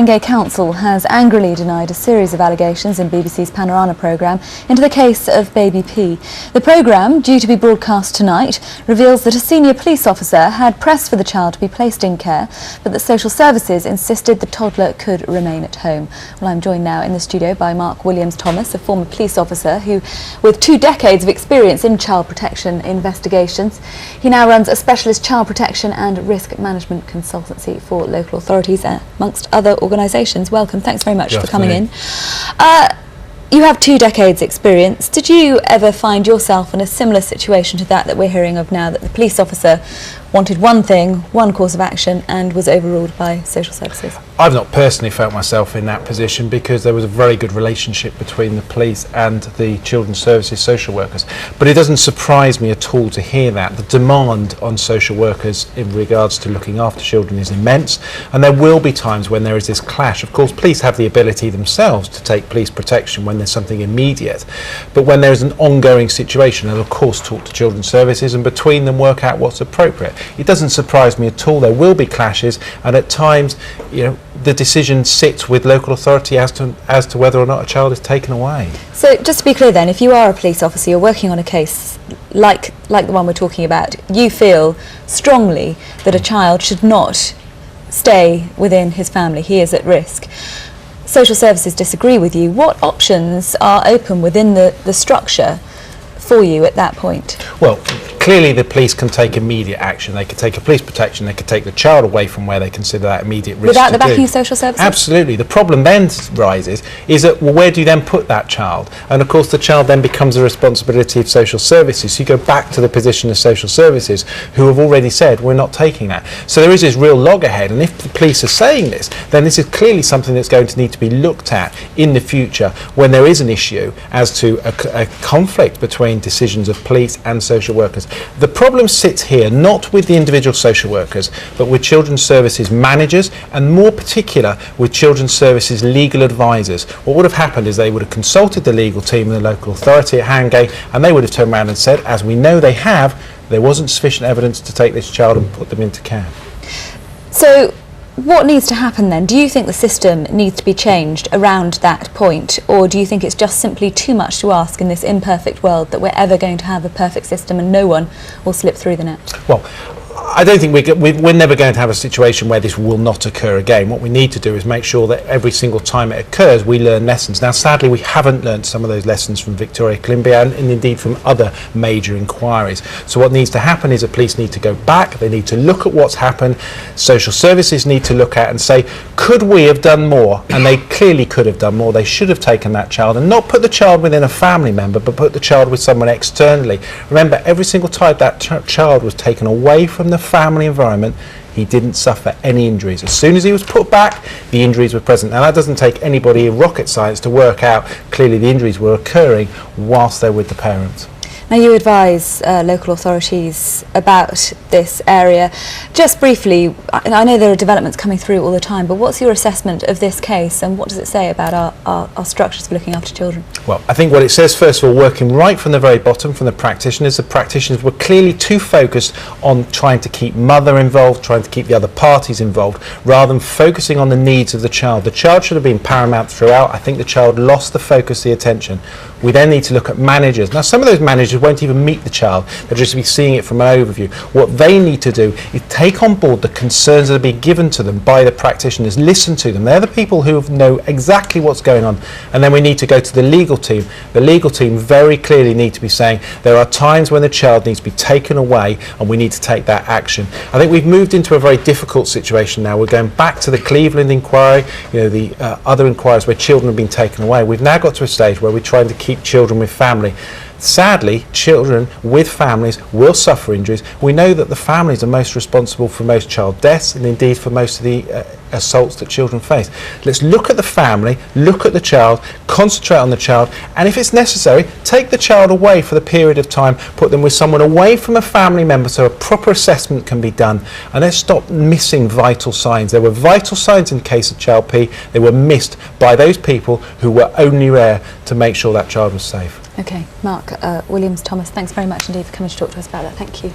Harringay Council has angrily denied a series of allegations in BBC's Panorama programme into the case of baby P. The programme, due to be broadcast tonight, reveals that a senior police officer had pressed for the child to be placed in care, but that social services insisted the toddler could remain at home. Well, I'm joined now in the studio by Mark Williams-Thomas, a former police officer who, with 2 decades of experience in child protection investigations, he now runs a specialist child protection and risk management consultancy for local authorities, amongst other organisations. Welcome, thanks very much for coming in. You have 2 decades experience. Did you ever find yourself in a similar situation to that we're hearing of now, that the police officer wanted one thing, one course of action, and was overruled by social services? I've not personally felt myself in that position, because there was a very good relationship between the police and the children's services social workers. But it doesn't surprise me at all to hear that. The demand on social workers in regards to looking after children is immense, and there will be times when there is this clash. Of course, police have the ability themselves to take police protection when there's something immediate, but when there is an ongoing situation, they'll of course talk to children's services and between them work out what's appropriate. It doesn't surprise me at all. There will be clashes, and at times, the decision sits with local authority as to whether or not a child is taken away. So just to be clear then, if you are a police officer, you're working on a case like the one we're talking about, you feel strongly that a child should not stay within his family, he is at risk. Social services disagree with you. What options are open within the structure for you at that point? Well, clearly the police can take immediate action. They could take a police protection, they could take the child away from where they consider that immediate risk. Without the backing of social services? Absolutely. The problem then rises is that, well, where do you then put that child? And of course the child then becomes the responsibility of social services. So you go back to the position of social services, who have already said we're not taking that. So there is this real loggerhead, and if the police are saying this, then this is clearly something that's going to need to be looked at in the future when there is an issue as to a conflict between decisions of police and social workers. The problem sits here not with the individual social workers, but with children's services managers, and more particular with children's services legal advisors. What would have happened is they would have consulted the legal team and the local authority at Harringay, and they would have turned around and said, as we know they have, there wasn't sufficient evidence to take this child and put them into care. So what needs to happen then? Do you think the system needs to be changed around that point, or do you think it's just simply too much to ask in this imperfect world that we're ever going to have a perfect system and no one will slip through the net? Well, I don't think we're never going to have a situation where this will not occur again. What we need to do is make sure that every single time it occurs we learn lessons. Now sadly we haven't learned some of those lessons from Victoria Columbia and indeed from other major inquiries. So what needs to happen is the police need to go back, they need to look at what's happened, social services need to look at and say, could we have done more? And they clearly could have done more. They should have taken that child and not put the child within a family member, but put the child with someone externally. Remember, every single time that child was taken away from the family environment, he didn't suffer any injuries. As soon as he was put back, the injuries were present. Now that doesn't take anybody in rocket science to work out, clearly the injuries were occurring whilst they're with the parents. Now you advise local authorities about this area. Just briefly, I know there are developments coming through all the time, but what's your assessment of this case and what does it say about our structures for looking after children? Well, I think what it says, first of all, working right from the very bottom, from the practitioners were clearly too focused on trying to keep mother involved, trying to keep the other parties involved, rather than focusing on the needs of the child. The child should have been paramount throughout. I think the child lost the focus, the attention. We then need to look at managers. Now some of those managers won't even meet the child, they'll just be seeing it from an overview. What they need to do is take on board the concerns that are being given to them by the practitioners, listen to them. They're the people who know exactly what's going on, and then we need to go to the legal team. The legal team very clearly need to be saying there are times when the child needs to be taken away and we need to take that action. I think we've moved into a very difficult situation now. We're going back to the Cleveland inquiry, the other inquiries where children have been taken away. We've now got to a stage where we're trying to keep children with family. Sadly, children with families will suffer injuries. We know that the families are most responsible for most child deaths and indeed for most of the assaults that children face. Let's look at the family, look at the child, concentrate on the child, and if it's necessary, take the child away for the period of time, put them with someone away from a family member so a proper assessment can be done, and let's stop missing vital signs. There were vital signs in the case of child P. They were missed by those people who were only there to make sure that child was safe. Okay, Mark Williams-Thomas, thanks very much indeed for coming to talk to us about that. Thank you.